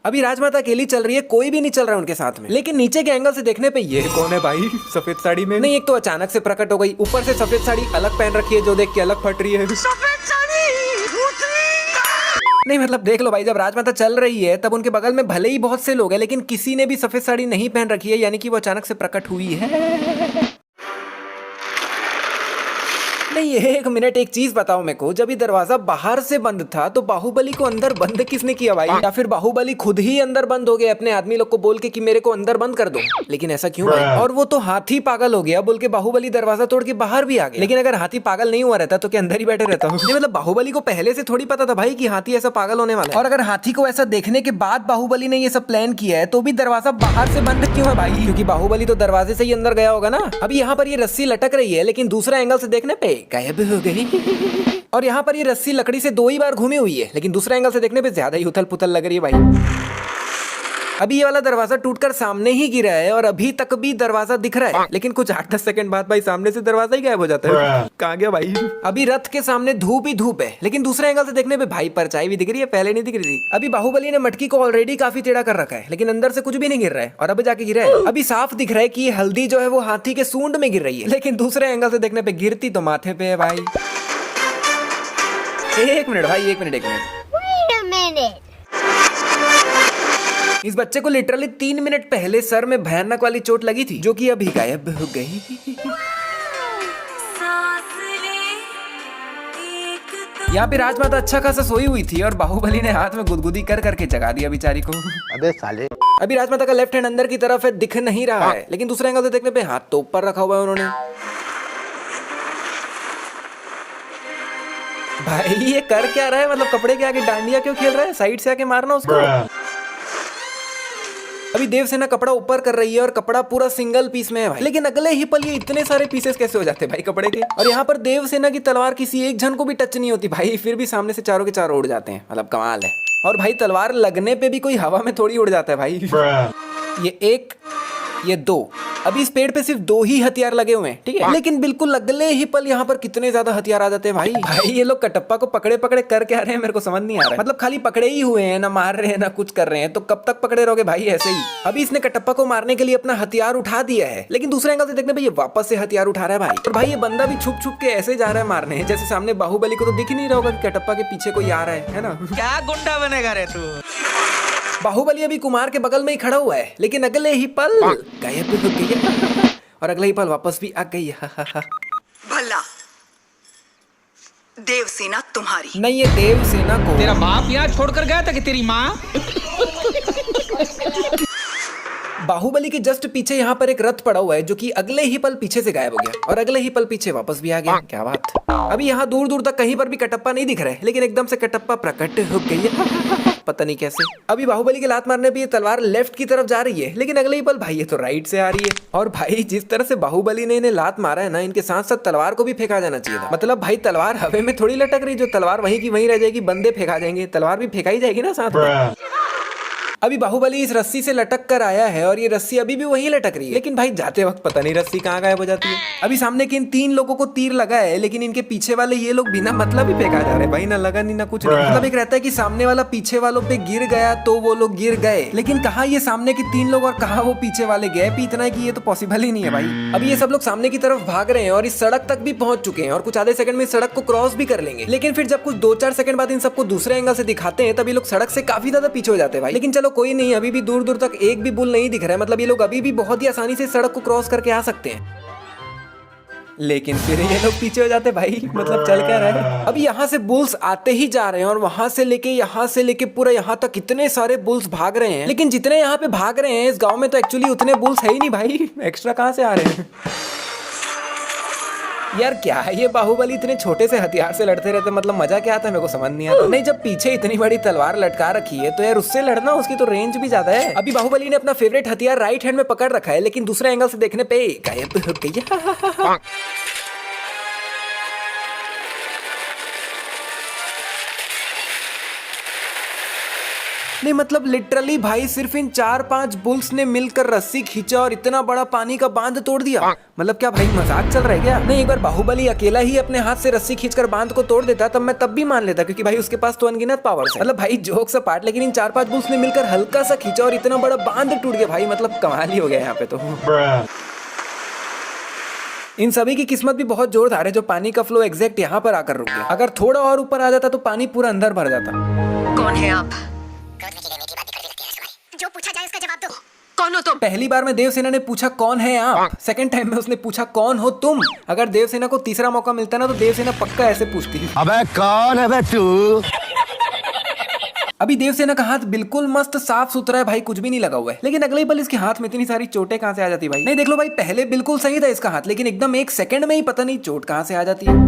अभी राजमाता अकेली चल रही है, कोई भी नहीं चल रहा है उनके साथ में। लेकिन नीचे के एंगल से देखने पे ये कौन है भाई सफेद साड़ी में? नहीं, एक तो अचानक से प्रकट हो गई, ऊपर से सफेद साड़ी अलग पहन रखी है जो देख के अलग फट रही है। सफेद साड़ी नहीं, मतलब देख लो भाई, जब राजमाता चल रही है तब उनके बगल में भले ही बहुत से लोग हैं, लेकिन किसी ने भी सफेद साड़ी नहीं पहन रखी है, यानी कि वो अचानक से प्रकट हुई है। नहीं, एक मिनट, एक चीज बताओ मेरे को, जब ये दरवाजा बाहर से बंद था तो बाहुबली को अंदर बंद किसने किया भाई? या फिर बाहुबली खुद ही अंदर बंद हो गया अपने आदमी लोग को बोल के कि मेरे को अंदर बंद कर दो? लेकिन ऐसा क्यों भाई? और वो तो हाथी पागल हो गया बोल के बाहुबली दरवाजा तोड़ के बाहर भी आ गया। लेकिन अगर हाथी पागल नहीं हुआ रहता तो क्या अंदर ही बैठे रहता? मतलब बाहुबली को पहले से थोड़ी पता था भाई कि हाथी ऐसा पागल होने वाला है। और अगर हाथी को ऐसा देखने के बाद बाहुबली ने ये सब प्लान किया है तो भी दरवाजा बाहर से बंद क्यों है भाई? क्योंकि बाहुबली तो दरवाजे से ही अंदर गया होगा ना। अभी यहाँ पर ये रस्सी लटक रही है, लेकिन दूसरा एंगल से देखने पे गायब हो गई। और यहाँ पर ये रस्सी लकड़ी से 2 ही बार घूमी हुई है, लेकिन दूसरा एंगल से देखने पे ज्यादा ही उथल पुथल लग रही है भाई। अभी ये वाला दरवाजा टूटकर सामने ही गिरा है और अभी तक भी दरवाजा दिख रहा है, लेकिन कुछ 8-10 सेकंड बाद भाई सामने से दरवाजा ही गायब हो जाता है। कहाँ गया भाई? अभी रथ के सामने धूप ही धूप है, लेकिन दूसरे एंगल से देखने पे भाई परछाई भी दिख रही है, पहले नहीं दिख रही थी। अभी बाहुबली ने मटकी को ऑलरेडी काफी टेढ़ा कर रखा है, लेकिन अंदर से कुछ भी नहीं गिर रहा है, और अब जाके गिरा है। अभी साफ दिख रहा है कि ये हल्दी जो है वो हाथी के सूंड में गिर रही है, लेकिन दूसरे एंगल से देखने पे गिरती तो माथे पे है भाई। एक मिनट भाई, एक मिनट। इस बच्चे को लिटरली 3 मिनट पहले सर में भयानक वाली चोट लगी थी, जो कि अभी गायब हो गई। यहाँ पे राजमाता अच्छा खासा सोई हुई थी और बाहुबली ने हाथ में गुदगुदी कर करके जगा दिया बेचारी को। अबे साले। अभी राजमाता का लेफ्ट हैंड अंदर की तरफ है, दिख नहीं रहा है, लेकिन दूसरे एंगल से देखने पे हाथ तो ऊपर रखा हुआ है उन्होंने। भाई ये कर क्या रहा है? मतलब कपड़े के आगे डांडिया क्यों खेल रहा है? साइड से आके मारना उसको। अभी देवसेना कपड़ा ऊपर कर रही है और कपड़ा पूरा सिंगल पीस में है भाई, लेकिन अगले ही पल ये इतने सारे पीसेस कैसे हो जाते हैं भाई कपड़े के? और यहाँ पर देवसेना की तलवार किसी एक जन को भी टच नहीं होती भाई, फिर भी सामने से चारों के चारों उड़ जाते हैं। मतलब कमाल है। और भाई तलवार लगने पे भी कोई हवा में थोड़ी उड़ जाता है भाई। ये 1, ये 2, अभी इस पेड़ पे सिर्फ 2 ही हथियार लगे हुए हैं, ठीक है, लेकिन बिल्कुल अगले ही पल यहाँ पर कितने ज्यादा हथियार आ जाते हैं भाई। भाई ये लोग कटप्पा को पकड़े पकड़े कर क्या रहे हैं मेरे को समझ नहीं आ रहा है। मतलब खाली पकड़े ही हुए हैं, ना मार रहे हैं ना कुछ कर रहे हैं, तो कब तक पकड़े रहोगे भाई ऐसे ही? अभी इसने कटप्पा को मारने के लिए अपना हथियार उठा दिया है, लेकिन दूसरे एंगल से देखने पे ये वापस से हथियार उठा रहा है भाई। और भाई ये बंदा भी छुप छुप के ऐसे जा रहा है मारने, जैसे सामने बाहुबली को तो दिख ही नहीं रहा होगा कि कटप्पा के पीछे कोई आ रहा है ना? क्या गुंडा बनेगा रे तू? बाहुबली अभी कुमार के बगल में ही खड़ा हुआ है, लेकिन अगले ही पल गायब हो गई और अगले ही पल वापस भी आ गई। भला देवसेना तुम्हारी नहीं, ये देवसेना को तेरा बाप यहाँ छोड़कर गया था कि तेरी माँ? बाहुबली के जस्ट पीछे यहाँ पर एक रथ पड़ा हुआ है, जो कि अगले ही पल पीछे से गायब हो गया और अगले ही पल पीछे वापस भी आ गया। क्या बात। अभी यहाँ दूर दूर तक कहीं पर भी कटप्पा नहीं दिख रहा है, लेकिन एकदम से कटप्पा प्रकट हो गई। पता नहीं कैसे। अभी बाहुबली के लात मारने पे ये तलवार लेफ्ट की तरफ जा रही है, लेकिन अगले ही पल भाई ये तो राइट से आ रही है। और भाई जिस तरह से बाहुबली ने इन्हें लात मारा है ना, इनके साथ साथ तलवार को भी फेंका जाना चाहिए था। मतलब भाई तलवार हवा में थोड़ी लटक रही, जो तलवार वहीं की वहीं रह जाएगी, बंदे फेंका जाएंगे, तलवार भी फेंकाई जाएगी ना साथ में। अभी बाहुबली इस रस्सी से लटक कर आया है और ये रस्सी अभी भी वहीं लटक रही है, लेकिन भाई जाते वक्त पता नहीं रस्सी कहाँ गायब हो जाती है। अभी सामने के इन 3 लोगों को तीर लगा है, लेकिन इनके पीछे वाले ये लोग बिना मतलब ही फेंका जा रहे हैं भाई, ना लगा नहीं ना कुछ नहीं। मतलब एक रहता है कि सामने वाला पीछे वालों पे गिर गया तो वो लोग गिर गए, लेकिन कहाँ ये सामने के 3 लोग और कहाँ वो पीछे वाले गैप ही इतना है कि ये तो पॉसिबल ही नहीं है भाई। अभी ये सब लोग सामने की तरफ भाग रहे हैं और इस सड़क तक भी पहुंच चुके हैं और कुछ आधे सेकंड में इस सड़क को क्रॉस भी कर लेंगे, लेकिन फिर जब कुछ 2-4 सेकंड बाद इन सबको दूसरे एंगल से दिखाते हैं तब ये लोग सड़क से काफी ज्यादा पीछे हो जाते हैं भाई। लेकिन चलो कोई नहीं, अभी भी दूर दूर तक एक भी बुल नहीं दिख रहा है, मतलब ये लोग अभी भी बहुत ही आसानी से सड़क को क्रॉस करके आ सकते हैं, लेकिन फिर ये लोग पीछे हो जाते भाई। मतलब चल क्या रहा है। अभी यहाँ से बुल्स आते ही जा रहे हैं और वहां से लेके पूरा यहाँ तक इतने सारे बुल्स भाग रहे हैं, लेकिन जितने यहाँ पे भाग रहे हैं इस गांव में तो एक्चुअली उतने बुल्स है ही नहीं भाई, एक्स्ट्रा कहाँ से आ रहे हैं? यार क्या है ये बाहुबली इतने छोटे से हथियार से लड़ते रहते, मतलब मजा क्या आता है मेरे को समझ नहीं आता। नहीं, जब पीछे इतनी बड़ी तलवार लटका रखी है तो यार उससे लड़ना, उसकी तो रेंज भी ज्यादा है। अभी बाहुबली ने अपना फेवरेट हथियार राइट हैंड में पकड़ रखा है, लेकिन दूसरे एंगल से देखने पे गायब हो गया। नहीं मतलब लिटरली भाई सिर्फ इन 4-5 बुल्स ने मिलकर रस्सी खींचा और इतना बड़ा पानी का बांध तोड़ दिया। मतलब क्या भाई मजाक चल रहा है क्या? नहीं, एक बार बाहुबली अकेला ही अपने हाथ से रस्सी खींचकर बांध को तोड़ देता तब मैं तब भी मान लेता, क्योंकि भाई उसके पास तो अनगिनत पावर्स है। मतलब भाई जोक्स अपार्ट, लेकिन इन 4-5 बुल्स ने मिलकर हल्का सा खींचा और इतना बड़ा बांध टूट गया भाई, मतलब कमाल ही हो गया यहाँ पे तो। इन सभी की किस्मत भी बहुत जोरदार है जो पानी का फ्लो एग्जैक्ट यहाँ पर आकर रुक गया। अगर थोड़ा और ऊपर आ जाता तो पानी पूरा अंदर भर जाता। कौन है आप? जो पूछा जाए इसका जवाब दो। कौन हो तुम? पहली बार में देवसेना ने पूछा कौन है आप, सेकंड टाइम में उसने पूछा कौन हो तुम। अगर देवसेना को तीसरा मौका मिलता ना तो देवसेना पक्का ऐसे पूछती। अबे कौन है बे तू? अभी देवसेना का हाथ बिल्कुल मस्त साफ सुथरा है भाई, कुछ भी नहीं लगा हुआ है, लेकिन अगले पल इसके हाथ में इतनी सारी चोटें कहां से आ जाती भाई। नहीं देख लो भाई, पहले बिल्कुल सही था इसका हाथ, लेकिन एकदम 1 सेकंड में ही पता नहीं चोट कहां से आ जाती है।